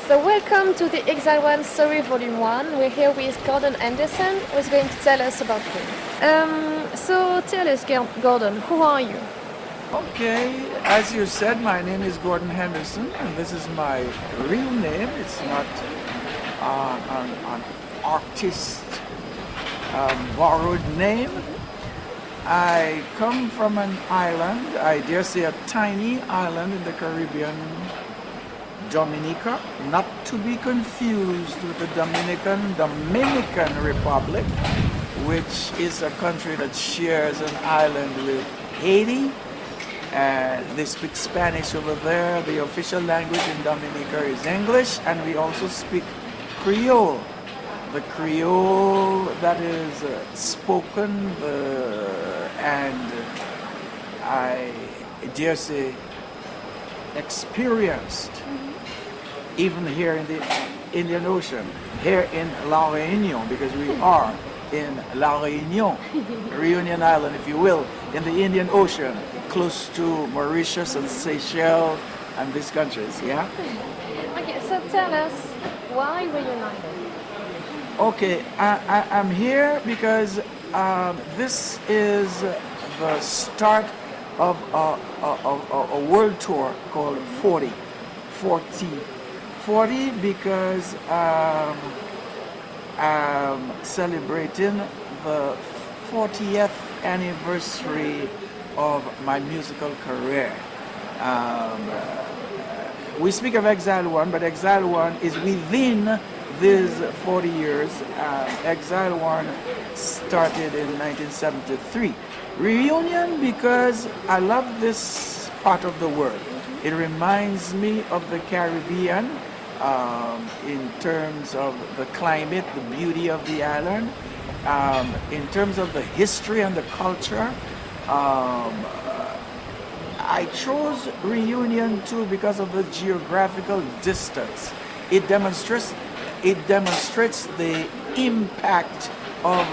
So welcome to the Exile One Story Volume 1. We're here with Gordon Henderson, who's going to tell us about him. So tell us, Gordon, who are you? Okay, as you said, my name is Gordon Henderson, and this is my real name. It's not an artist borrowed name. I come from an island, I dare say a tiny island in the Caribbean, Dominica, not to be confused with the Dominican Republic, which is a country that shares an island with Haiti. They speak Spanish over there. The official language in Dominica is English, and we also speak Creole. The Creole that is spoken and I dare say experienced even here in the Indian Ocean, here in La Réunion, because we are in La Réunion, Reunion Island, if you will, in the Indian Ocean, close to Mauritius and Seychelles and these countries, yeah? Okay, so tell us, why Reunion Island? Okay, I'm here because this is the start of a world tour called 40 because I'm celebrating the 40th anniversary of my musical career. We speak of Exile One, but Exile One is within these 40 years. Exile One started in 1973. Reunion because I love this part of the world. It reminds me of the Caribbean in terms of the climate, the beauty of the island, in terms of the history and the culture. I chose Reunion too because of the geographical distance. It demonstrates the impact of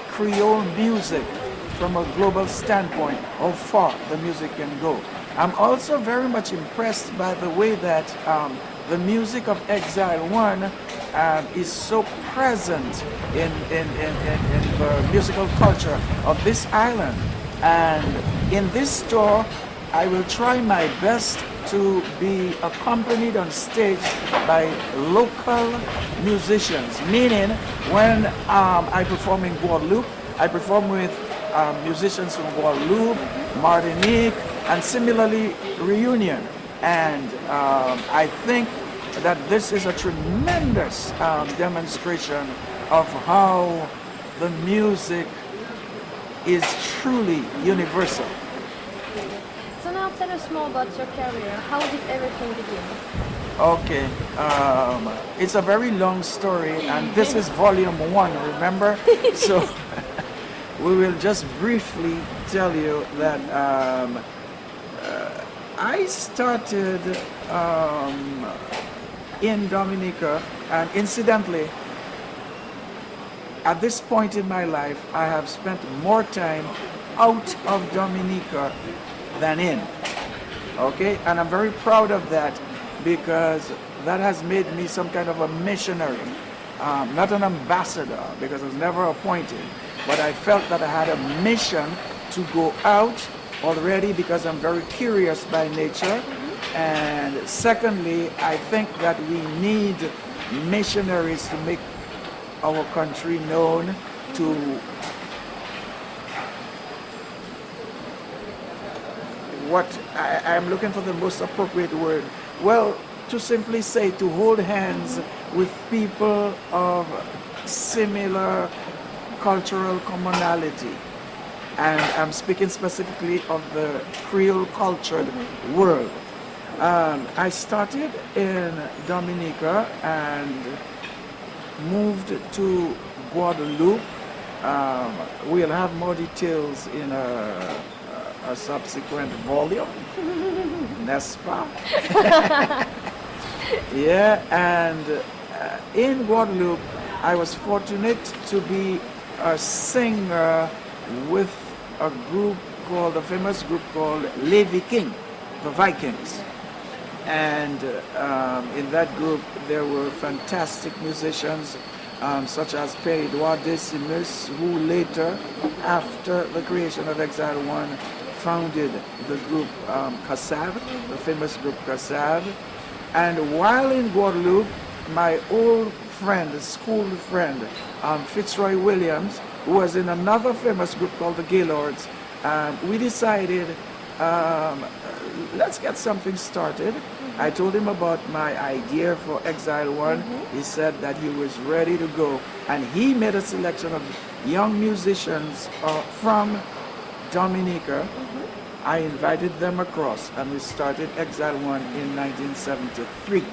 Creole music from a global standpoint, how far the music can go. I'm also very much impressed by the way that the music of Exile One is so present in the musical culture of this island. And in this tour, I will try my best to be accompanied on stage by local musicians, meaning when I perform in Guadeloupe, I perform with musicians from Guadeloupe, Martinique, and similarly Reunion. And I think that this is a tremendous demonstration of how the music is truly universal. So now tell us more about your career. How did everything begin? Okay, it's a very long story, and this is volume 1, remember? So we will just briefly tell you that I started in Dominica, and incidentally, at this point in my life, I have spent more time out of Dominica than in. Okay, and I'm very proud of that because that has made me some kind of a missionary, not an ambassador because I was never appointed, but I felt that I had a mission to go out already because I'm very curious by nature. And secondly, I think that we need missionaries to make our country known to what I'm looking for the most appropriate word. Well, to simply say to hold hands with people of similar cultural commonality. And I'm speaking specifically of the Creole cultured world. I started in Dominica and moved to Guadeloupe. We'll have more details in a subsequent volume, n'est-ce pas? Yeah, and in Guadeloupe, I was fortunate to be a singer with a famous group called Les Vikings, the Vikings. And in that group there were fantastic musicians such as Pedro Decimus, who later, after the creation of Exile One, founded the group Kassav, the famous group Kassav. And while in Guadeloupe, my old friend, school friend, Fitzroy Williams, who was in another famous group called the Gaylords, we decided, let's get something started. I told him about my idea for Exile One. He said that he was ready to go. And he made a selection of young musicians from Dominica. I invited them across, and we started Exile One in 1973. Okay.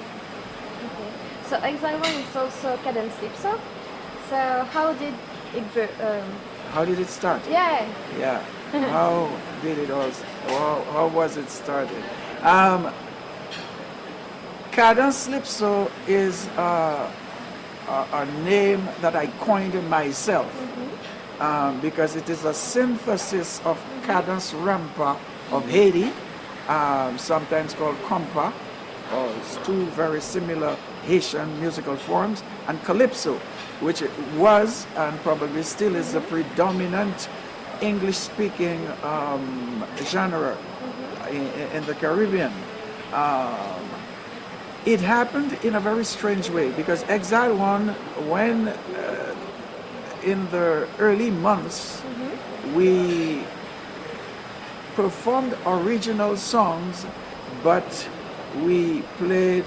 So Exile One is also Cadence Lipso. So how did it How did it start? Yeah. Yeah. How did it all? How was it started? Cadence Lipso is a name that I coined myself because it is a synthesis of Cadence Rampa of Haiti, sometimes called compa, or it's two very similar Haitian musical forms, and calypso, which it was and probably still is the predominant English-speaking genre in the Caribbean. It happened in a very strange way because Exile One, when in the early months, we performed original songs, but we played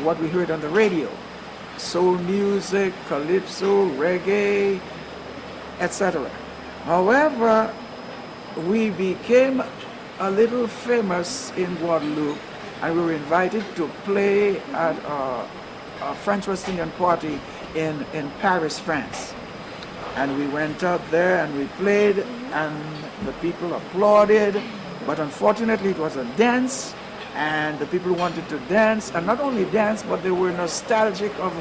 what we heard on the radio. Soul music, calypso, reggae, etc. However, we became a little famous in Guadeloupe, and we were invited to play at a French West Indian party in Paris, France. And we went out there and we played, and the people applauded, but unfortunately it was a dance, and the people wanted to dance, and not only dance, but they were nostalgic of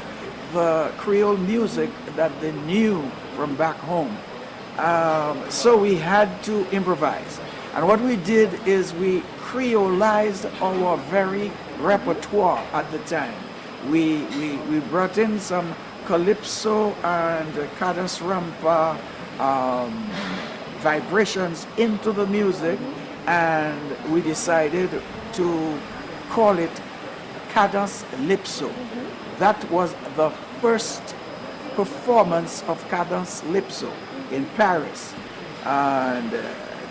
the Creole music that they knew from back home. So we had to improvise. And what we did is we creolized our very repertoire at the time. We brought in some calypso and cadence rampa vibrations into the music, and we decided to call it Cadence Lipso. That was the first performance of Cadence Lipso in Paris. And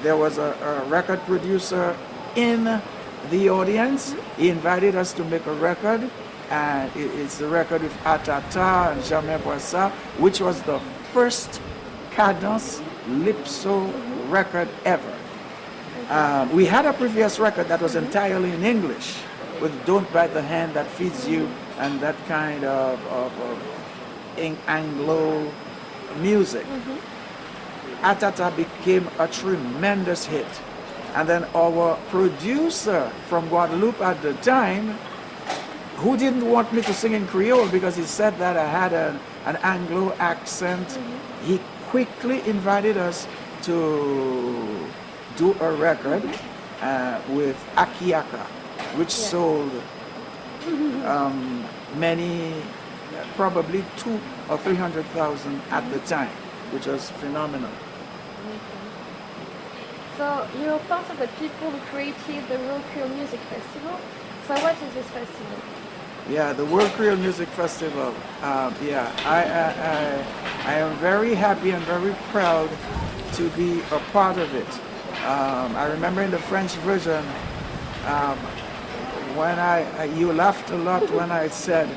there was a record producer in the audience. He invited us to make a record, and it's the record with Atata and Jamais Boissa, which was the first Cadence Lipso record ever. We had a previous record that was entirely in English, with Don't Bite the Hand That Feeds You and that kind of Anglo music. Atata became a tremendous hit. And then our producer from Guadeloupe at the time, who didn't want me to sing in Creole because he said that I had an Anglo accent, he quickly invited us to do a record with Akiaka, which sold many, probably 200,000 or 300,000 at the time, which was phenomenal. So you're part of the people who created the World Creole Music Festival. So what is this festival? Yeah, the World Creole Music Festival. I am very happy and very proud to be a part of it. I remember in the French version, when you laughed a lot when I said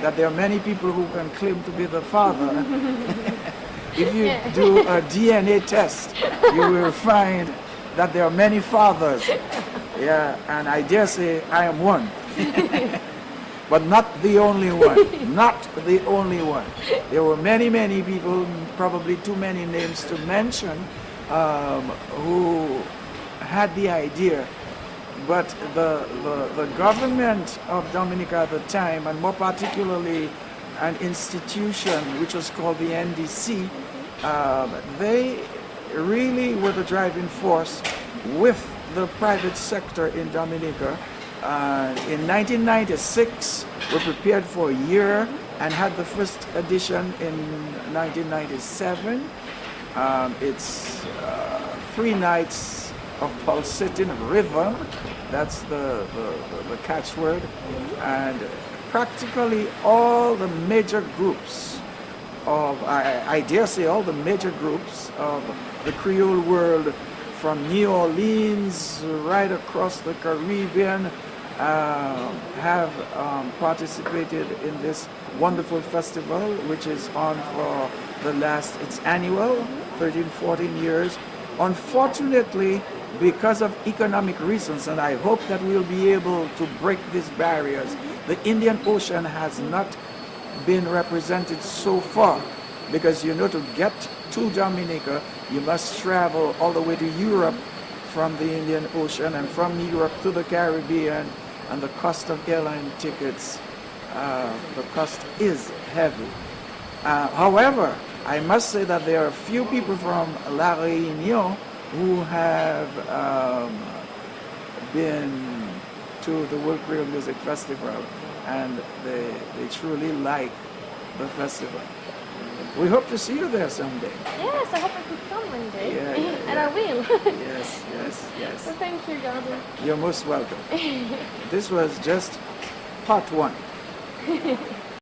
that there are many people who can claim to be the father. If you do a DNA test, you will find that there are many fathers. Yeah, and I dare say I am one. But not the only one. Not the only one. There were many, many people, probably too many names to mention, who had the idea. But the government of Dominica at the time, and more particularly an institution which was called the NDC, they really were the driving force with the private sector in Dominica In 1996, we prepared for a year and had the first edition in 1997. It's 3 nights of pulsating rhythm. That's the catchword. And practically all the major groups I dare say all the major groups of the Creole world, from New Orleans right across the Caribbean, have participated in this wonderful festival, which is on for it's annual, 13, 14 years. Unfortunately, because of economic reasons, and I hope that we'll be able to break these barriers, the Indian Ocean has not been represented so far, because to get to Dominica, you must travel all the way to Europe from the Indian Ocean, and from Europe to the Caribbean, and the cost of airline tickets, the cost is heavy. However, I must say that there are a few people from La Réunion who have been to the World Creole Music Festival, and they truly like the festival. We hope to see you there someday. Yes, I hope I could come one day. Yeah. And I will. Yes. So thank you, Gordon. You're most welcome. This was just part 1.